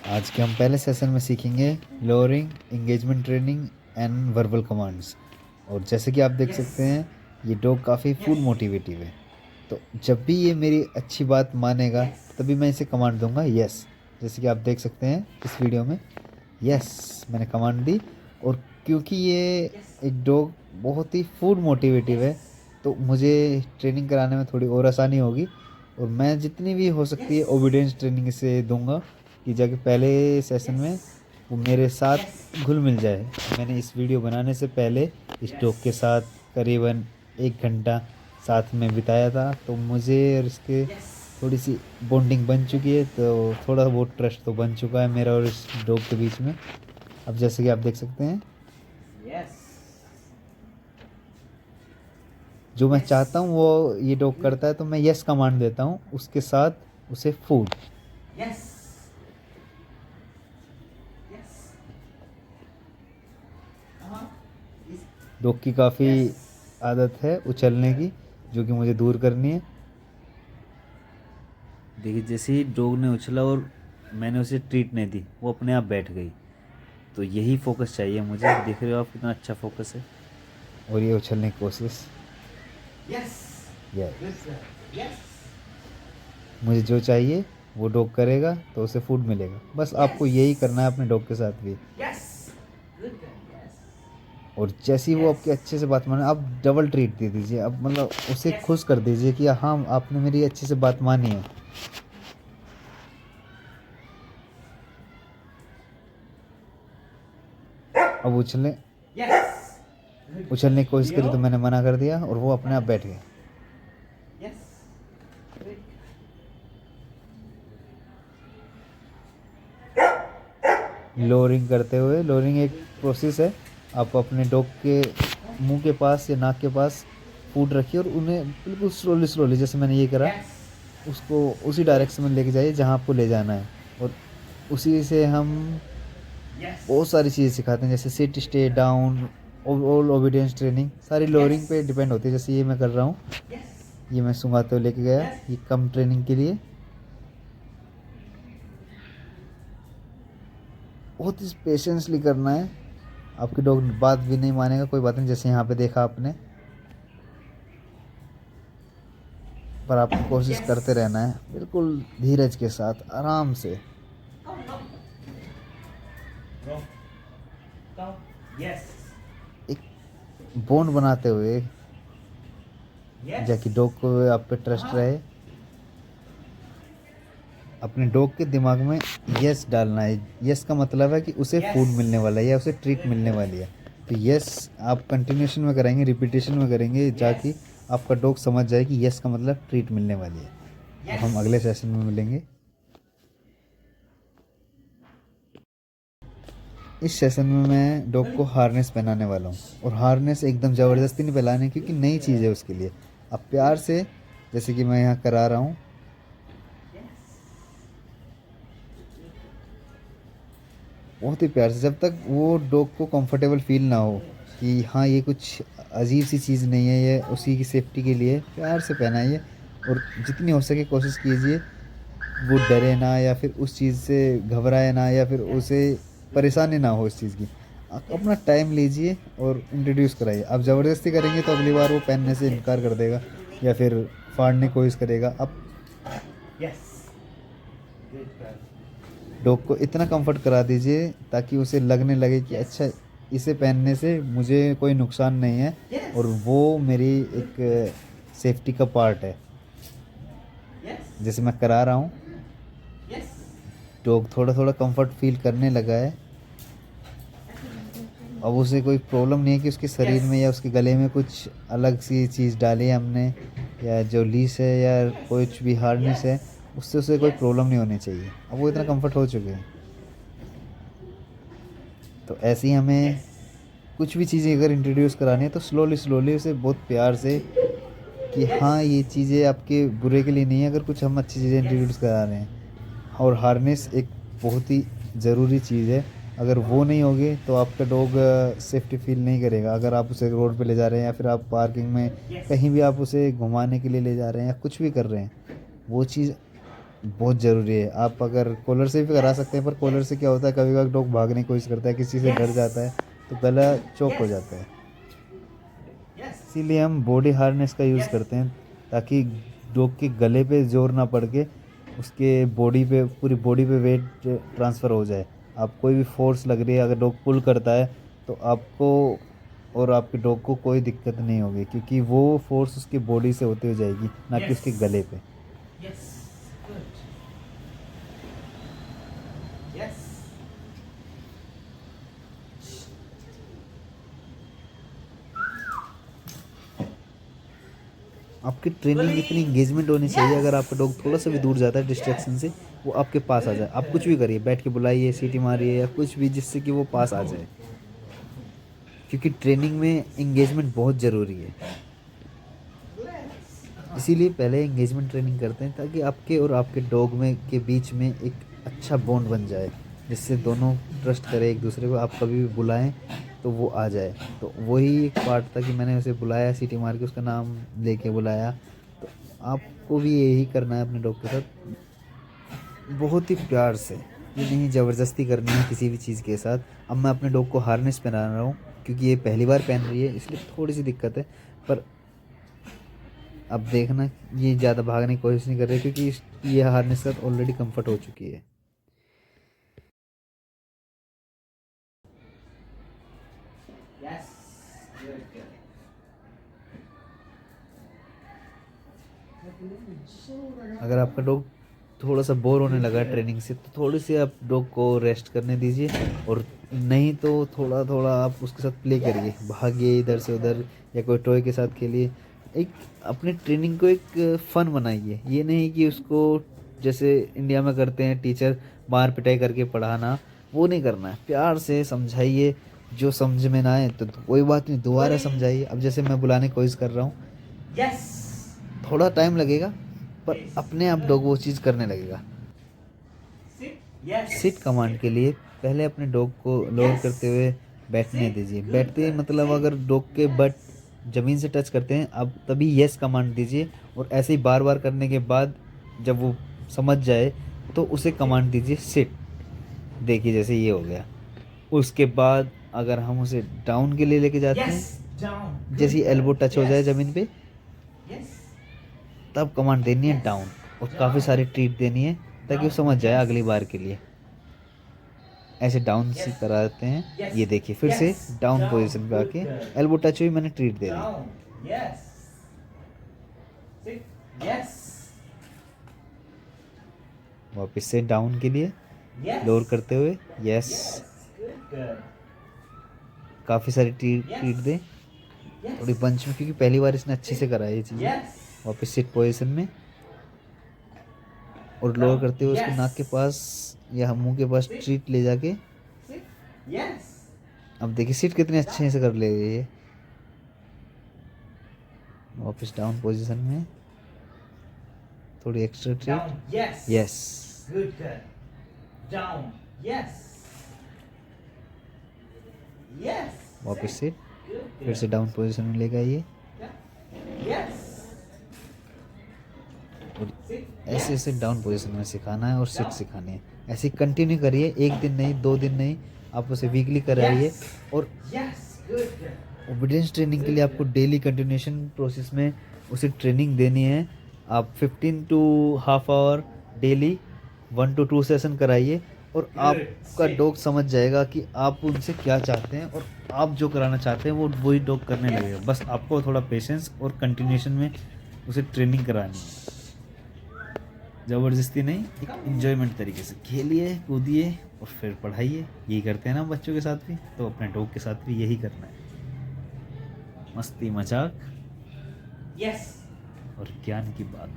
आज के हम पहले सेशन में सीखेंगे lowering, engagement training and verbal commands. और जैसे कि आप देख सकते हैं ये डॉग काफ़ी फूड मोटिवेटिव है। तो जब भी ये मेरी अच्छी बात मानेगा तभी मैं इसे कमांड दूंगा यस। जैसे कि आप देख सकते हैं इस वीडियो में यस मैंने कमांड दी। और क्योंकि ये एक डॉग बहुत ही फूड मोटिवेटिव है तो मुझे ट्रेनिंग कराने में थोड़ी और आसानी होगी। और मैं जितनी भी हो सकती है ओबीडियंस ट्रेनिंग इसे दूंगा कि जाके पहले सेशन में वो मेरे साथ घुल मिल जाए। मैंने इस वीडियो बनाने से पहले इस डॉग के साथ करीबन 1 घंटा साथ में बिताया था तो मुझे और इसके थोड़ी सी बॉन्डिंग बन चुकी है। तो थोड़ा बहुत ट्रस्ट तो बन चुका है मेरा और इस डॉग के बीच में। अब जैसे कि आप देख सकते हैं जो मैं चाहता हूँ वो ये डॉग करता है तो मैं यस कमांड देता हूँ उसके साथ उसे फूड। डॉग की काफ़ी आदत है उछलने की जो कि मुझे दूर करनी है। देखिए जैसे ही डॉग ने उछला और मैंने उसे ट्रीट नहीं दी वो अपने आप बैठ गई। तो यही फोकस चाहिए मुझे। देख रहे हो आप कितना अच्छा फोकस है। और ये उछलने की कोशिश यस मुझे जो चाहिए वो डॉग करेगा तो उसे फूड मिलेगा। बस आपको यही करना है अपने डॉग के साथ भी। और जैसे ही वो आपके अच्छे से बात माने आप डबल ट्रीट दे दीजिए। अब मतलब उसे खुश कर दीजिए कि हाँ आपने मेरी अच्छे से बात मानी है। अब उछलने की कोशिश करी तो मैंने मना कर दिया और वो अपने आप बैठ गया। लोअरिंग करते हुए, लोअरिंग एक प्रोसेस है। आप अपने डॉग के मुंह के पास या नाक के पास फूड रखिए और उन्हें बिल्कुल स्लोली स्लोली जैसे मैंने ये करा उसको उसी डायरेक्शन में लेके जाइए जहाँ आपको ले जाना है। और उसी से हम बहुत सारी चीज़ें सिखाते हैं जैसे sit, stay, down, all obedience training सारी लोअरिंग पे डिपेंड होती है। जैसे ये मैं कर रहा हूँ, ये मैं सुंघाते हुए लेके गया, ये कम ट्रेनिंग के लिए। बहुत ही पेशेंसली करना है। आपकी डॉग बात भी नहीं मानेगा, कोई बात नहीं, जैसे यहाँ पे देखा आपने। पर आपको कोशिश करते रहना है बिल्कुल धीरज के साथ, आराम से। एक बॉन्ड बनाते हुए जाकि डॉग को आप पे ट्रस्ट रहे। अपने डॉग के दिमाग में यस डालना है। यस का मतलब है कि उसे फूड मिलने वाला है या उसे ट्रीट मिलने वाली है। तो यस आप कंटिन्यूशन में करेंगे, रिपीटेशन में करेंगे जाकि आपका डॉग समझ जाए कि यस का मतलब ट्रीट मिलने वाली है। अब हम अगले सेशन में मिलेंगे। इस सेशन में मैं डॉग को हार्नेस पहनाने वाला हूँ। और हार्नेस एकदम ज़बरदस्ती नहीं पहनाने क्योंकि नई चीज़ है उसके लिए। अब प्यार से जैसे कि मैं यहाँ करा रहा हूँ, बहुत ही प्यार से, जब तक वो डॉग को कंफर्टेबल फील ना हो कि हाँ ये कुछ अजीब सी चीज़ नहीं है, ये उसी की सेफ्टी के लिए प्यार से पहनाइए। और जितनी हो सके कोशिश कीजिए वो डरे ना या फिर उस चीज़ से घबराए ना या फिर उसे परेशानी ना हो इस चीज़ की। आप अपना टाइम लीजिए और इंट्रोड्यूस कराइए। आप ज़बरदस्ती करेंगे तो अगली बार वो पहनने से इनकार कर देगा या फिर फाड़ने की कोशिश करेगा। आप डॉग को इतना कंफर्ट करा दीजिए ताकि उसे लगने लगे कि अच्छा इसे पहनने से मुझे कोई नुकसान नहीं है और वो मेरी एक सेफ्टी का पार्ट है। जैसे मैं करा रहा हूँ, डॉग थोड़ा थोड़ा कंफर्ट फील करने लगा है। अब उसे कोई प्रॉब्लम नहीं है कि उसके शरीर में या उसके गले में कुछ अलग सी चीज़ डाली है हमने, या जो लीस है या कुछ भी हार्नेस है उससे उसे कोई प्रॉब्लम नहीं होनी चाहिए। अब वो इतना कंफर्ट हो चुके हैं। तो ऐसे ही हमें कुछ भी चीज़ें अगर इंट्रोड्यूस करानी है तो स्लोली स्लोली उसे बहुत प्यार से कि हाँ ये चीज़ें आपके बुरे के लिए नहीं है, अगर कुछ हम अच्छी चीज़ें इंट्रोड्यूस करा रहे हैं। और हार्नेस एक बहुत ही ज़रूरी चीज़ है। अगर वो नहीं होगी तो आपका डॉग सेफ्टी फील नहीं करेगा। अगर आप उसे रोड पे ले जा रहे हैं या फिर आप पार्किंग में कहीं भी आप उसे घुमाने के लिए ले जा रहे हैं या कुछ भी कर रहे हैं, वो चीज़ बहुत ज़रूरी है। आप अगर कॉलर से भी करा सकते हैं, पर कॉलर से क्या होता है, कभी कभी डॉग भागने की कोशिश करता है, किसी से डर जाता है तो गला चौक हो जाता है। इसीलिए हम बॉडी हार्नेस का यूज़ करते हैं, ताकि डॉग के गले पे जोर ना पड़ के उसके बॉडी पे, पूरी बॉडी पे वेट ट्रांसफ़र हो जाए। आप कोई भी फोर्स लग रही है, अगर डॉग पुल करता है तो आपको और आपके डॉग को कोई दिक्कत नहीं होगी, क्योंकि वो फोर्स उसकी बॉडी से होते हुए जाएगी, ना कि उसके गले पे। आपकी ट्रेनिंग इतनी इंगेजमेंट होनी चाहिए, अगर आपका डॉग थोड़ा सा भी दूर जाता है डिस्ट्रैक्शन से, वो आपके पास आ जाए। आप कुछ भी करिए, बैठ के बुलाइए, सीटी मारिए या कुछ भी, जिससे कि वो पास आ जाए, क्योंकि ट्रेनिंग में इंगेजमेंट बहुत ज़रूरी है। इसीलिए पहले इंगेजमेंट ट्रेनिंग करते हैं, ताकि आपके और आपके डॉग में के बीच में एक अच्छा बॉन्ड बन जाए, जिससे दोनों ट्रस्ट करें एक दूसरे को। आप कभी भी बुलाएं तो वो आ जाए। तो वही एक पार्ट था कि मैंने उसे बुलाया, सीटी मार के उसका नाम लेके बुलाया। तो आपको भी यही करना है अपने डॉग के साथ, बहुत ही प्यार से। ये नहीं ज़बरदस्ती करनी है किसी भी चीज़ के साथ। अब मैं अपने डॉग को हार्नेस पहना रहा हूँ, क्योंकि ये पहली बार पहन रही है, इसलिए थोड़ी सी दिक्कत है। पर अब देखना, ये ज़्यादा भागने की कोशिश नहीं कर रही, क्योंकि ये हार्नेस के साथ ऑलरेडी कंफर्ट हो चुकी है। अगर आपका डॉग थोड़ा सा बोर होने लगा ट्रेनिंग से, तो थोड़ी सी आप डॉग को रेस्ट करने दीजिए, और नहीं तो थोड़ा थोड़ा आप उसके साथ प्ले करिए, भागिए इधर से उधर, या कोई टॉय के साथ खेलिए। एक अपने ट्रेनिंग को एक फ़न बनाइए। ये नहीं कि उसको जैसे इंडिया में करते हैं टीचर, मार पिटाई करके पढ़ाना, वो नहीं करना है। प्यार से समझाइए, जो समझ में ना आए तो कोई बात नहीं, दोबारा समझाइए। अब जैसे मैं बुलाने की कोशिश कर रहा हूँ, थोड़ा टाइम लगेगा, पर अपने आप डॉग वो चीज़ करने लगेगा। सिट कमांड के लिए पहले अपने डॉग को लोअर करते हुए बैठने दीजिए। बैठते ही मतलब अगर डॉग के बट ज़मीन से टच करते हैं, आप तभी यस कमांड दीजिए, और ऐसे ही बार बार करने के बाद जब वो समझ जाए तो उसे कमांड दीजिए सिट। देखिए जैसे ये हो गया। उसके बाद अगर हम उसे डाउन के लिए लेके जाते हैं, जैसे एल्बो टच हो जाए ज़मीन पे, तब कमांड देनी है डाउन, और काफ़ी सारी ट्रीट देनी है, ताकि वो समझ जाए अगली बार के लिए। ऐसे डाउन से कराते हैं। ये देखिए फिर से डाउन पोजीशन पे आके एल्बो टच हुई, मैंने ट्रीट दे दी। वापस से डाउन के लिए लोअर करते हुए यस, काफ़ी सारी ट्रीट दे, थोड़ी पंच में, क्योंकि पहली बार इसने अच्छे से करा है ये चीज़ें। वापस सिट पोजीशन में, और लोअर करते हुए उसके नाक के पास या मुंह के पास ट्रीट ले जाके। अब देखिए सीट कितने अच्छे से कर ले रही है। वापस डाउन पोजीशन में, थोड़ी एक्स्ट्रा ट्रीट, यस। वापस से फिर से डाउन पोजीशन में लेके आइए, और ऐसे ऐसे डाउन पोजीशन में सिखाना है और सिट सिखानी है। ऐसे कंटिन्यू करिए, एक दिन नहीं, 2 दिन नहीं, आप उसे वीकली कराइए। और ओबीडियंस ट्रेनिंग के लिए आपको डेली कंटिन्यूशन प्रोसेस में उसे ट्रेनिंग देनी है। आप 15 to half hour daily 1 to 2 session कराइए, और आपका डॉग समझ जाएगा कि आप उनसे क्या चाहते हैं, और आप जो कराना चाहते हैं वो वही डॉग करने लगेगा। बस आपको थोड़ा पेशेंस और कंटिन्यूशन में उसे ट्रेनिंग करानी है, ज़बरदस्ती नहीं, एक इन्जॉयमेंट तरीके से खेलिए कूदिए और फिर पढ़ाइए। यही करते हैं ना बच्चों के साथ भी, तो अपने डॉग के साथ भी यही करना है। मस्ती मजाक और ज्ञान की बात।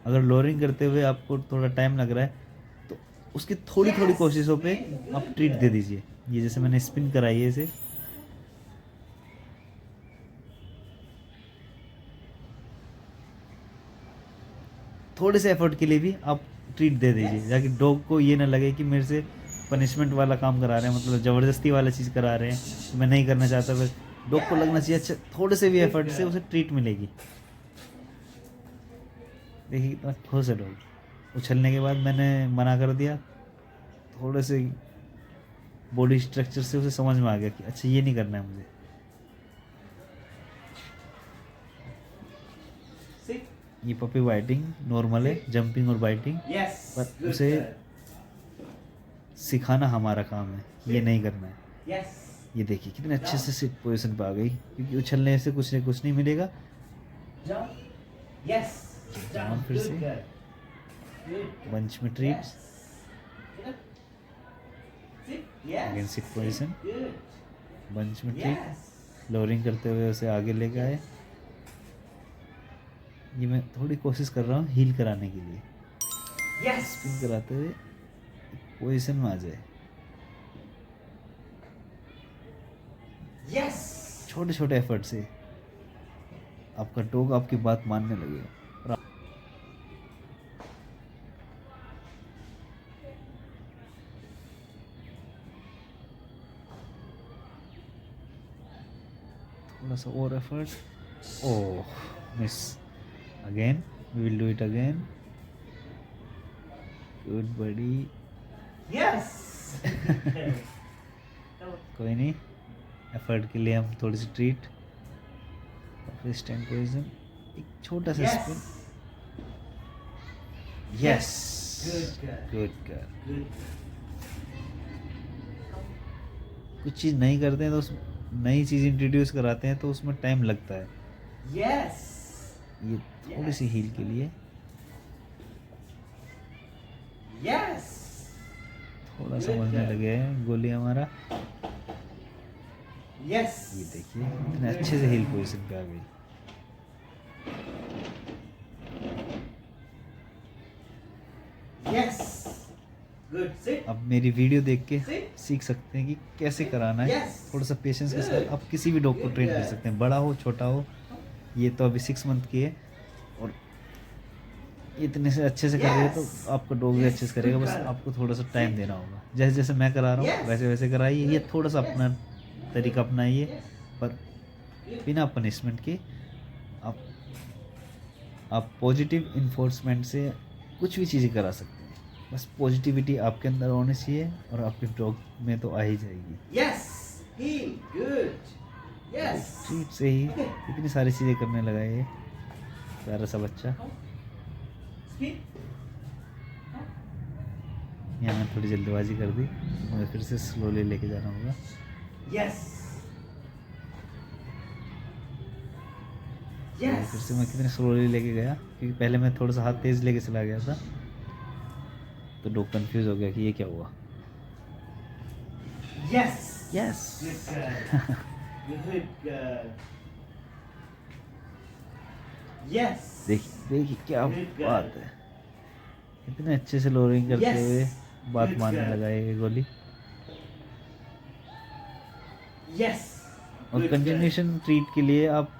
अगर लोअरिंग करते हुए आपको थोड़ा टाइम लग रहा है, तो उसकी थोड़ी थोड़ी कोशिशों पे आप ट्रीट दे दीजिए। ये जैसे मैंने स्पिन कराई है इसे, थोड़े से एफर्ट के लिए भी आप ट्रीट दे दीजिए, ताकि डॉग को ये ना लगे कि मेरे से पनिशमेंट वाला काम करा रहे हैं, मतलब ज़बरदस्ती वाला चीज़ करा रहे हैं, तो मैं नहीं करना चाहता। फिर डॉग को लगना चाहिए अच्छा थोड़े से भी एफर्ट से उसे ट्रीट मिलेगी। देखिए कितना खुश है डॉग। उछलने के बाद मैंने मना कर दिया, थोड़े से बॉडी स्ट्रक्चर से उसे समझ में आ गया कि अच्छा ये नहीं करना है मुझे। ये पपी बाइटिंग नॉर्मल है, जंपिंग और बाइटिंग, पर उसे सिखाना हमारा काम है, ये नहीं करना है। ये देखिए कितने अच्छे से सिट पोजीशन पे आ गई, क्योंकि उछलने से कुछ नहीं मिलेगा। डाउन फिर से बंच में treats, again sit position, bunch में ट्रीट, लोअरिंग करते हुए उसे आगे लेके आए। ये मैं थोड़ी कोशिश कर रहा हूँ हील कराने के लिए, स्पिन कराते हुए पोजीशन में आ जाए। छोटे छोटे एफर्ट से आपका डॉग आपकी बात मानने लगेगा। थोड़ा सा और effort, oh miss, again we will do it again, good buddy. कोई नहीं, एफर्ट के लिए हम थोड़ी सी ट्रीट, फिर स्टैंड पोजीशन, एक छोटा सा स्पिन, यस गुड गर्ल। कुछ चीज़ नहीं करते हैं तो उस नई चीज़ इंट्रोड्यूस कराते हैं तो उसमें टाइम लगता है। ये थोड़ी सी हील के लिए, थोड़ा समझने लगे हैं गोली हमारा। ये देखिए इतने अच्छे से हील पोजीशन पे आ गई। अब मेरी वीडियो देख के सीख सकते हैं कि कैसे कराना है। थोड़ा सा पेशेंस के साथ आप किसी भी डॉग को ट्रेन कर सकते हैं, बड़ा हो छोटा हो। ये तो अभी 6 मंथ की है और इतने से अच्छे से कर रही है तो आपका डॉग भी अच्छे से करेगा। बस आपको थोड़ा सा टाइम देना होगा, जैसे जैसे मैं करा रहा हूँ वैसे वैसे कराइए। ये थोड़ा सा अपना तरीका अपनाइए, पर बिना पनिशमेंट के। आप पॉजिटिव इन्फोर्समेंट से कुछ भी चीज़ें करा सकते हैं। बस पॉजिटिविटी आपके अंदर होनी चाहिए और आपके डॉग में तो आ ही जाएगी। ट्रीट से ही इतनी सारी चीज़ें करने लगा ये प्यारा सा बच्चा। यहाँ मैं थोड़ी जल्दबाजी कर दी, मुझे फिर से स्लोली लेके जाना होगा। फिर से मैं कितने स्लोली लेके गया, क्योंकि पहले मैं थोड़ा सा हाथ तेज लेके चला गया था तो डॉग कंफ्यूज हो गया कि ये क्या हुआ। देखिए क्या बात है, इतने अच्छे से लोअरिंग करते हुए बात मानने लगा ये गोली। और कंटिन्यूशन ट्रीट के लिए आप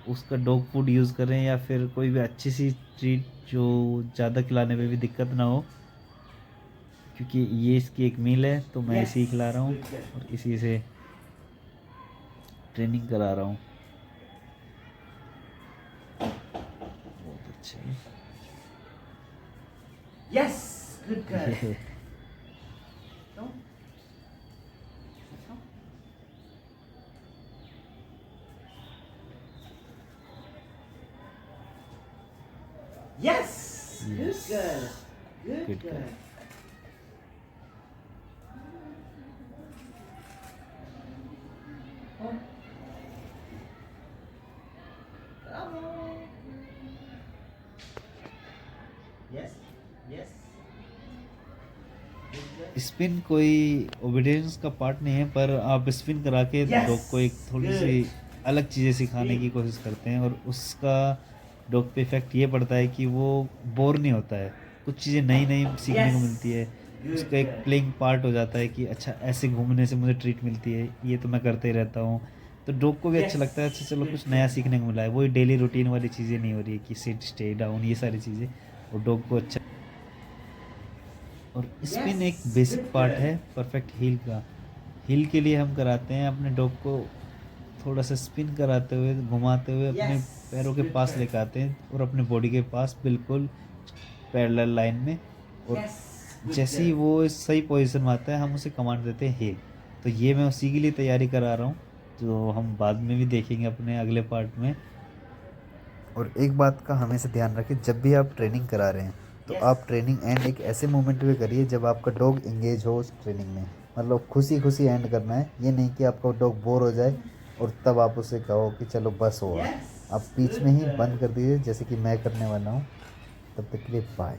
उसका डॉग फूड यूज़ करें या फिर कोई भी अच्छी सी ट्रीट जो ज़्यादा खिलाने में भी दिक्कत ना हो, क्योंकि ये इसकी एक मील है तो मैं इसी खिला रहा हूँ और इसी से ट्रेनिंग करा रहा हूँ। बहुत अच्छे। Good girl. Yes. Good girl. Good girl. Yes. Yes. Spin कोई ओबीडियंस का पार्ट नहीं है, पर आप स्पिन करा के डॉग को एक थोड़ी सी अलग चीज़ें सिखाने की कोशिश करते हैं और उसका डॉग पे इफेक्ट ये पड़ता है कि वो बोर नहीं होता है, कुछ चीज़ें नई नई सीखने को मिलती है। उसका एक प्लेइंग पार्ट हो जाता है कि अच्छा ऐसे घूमने से मुझे ट्रीट मिलती है, ये तो मैं करते ही रहता हूँ, तो डॉग को भी अच्छा लगता है। अच्छा चलो कुछ नया सीखने को मिला है, वही डेली रूटीन वाली चीज़ें नहीं हो रही है कि सिट स्टे डाउन ये सारी चीज़ें। और डॉग को अच्छा। और स्पिन एक बेसिक पार्ट है परफेक्ट हील का। हील के लिए हम कराते हैं अपने डॉग को थोड़ा सा स्पिन कराते हुए, घुमाते हुए अपने Yes, पैरों के good पास girl. लेके आते हैं और अपने बॉडी के पास बिल्कुल पैरेलल लाइन में। और Yes, good जैसे ही girl. वो इस सही पोजीशन में आता है हम उसे कमांड देते हैं हील। तो ये मैं उसी के लिए तैयारी करा रहा हूँ, जो हम बाद में भी देखेंगे अपने अगले पार्ट में। और एक बात का हमेशा ध्यान रखें, जब भी आप ट्रेनिंग करा रहे हैं तो Yes. आप ट्रेनिंग एंड एक ऐसे मोमेंट पे करिए जब आपका डॉग एंगेज हो उस ट्रेनिंग में। मतलब खुशी खुशी एंड करना है, ये नहीं कि आपका डॉग बोर हो जाए और तब आप उसे कहो कि चलो बस हुआ। Yes, आप बीच good में ही girl. बंद कर दीजिए जैसे कि मैं करने वाला हूँ। तब तक के लिए बाय।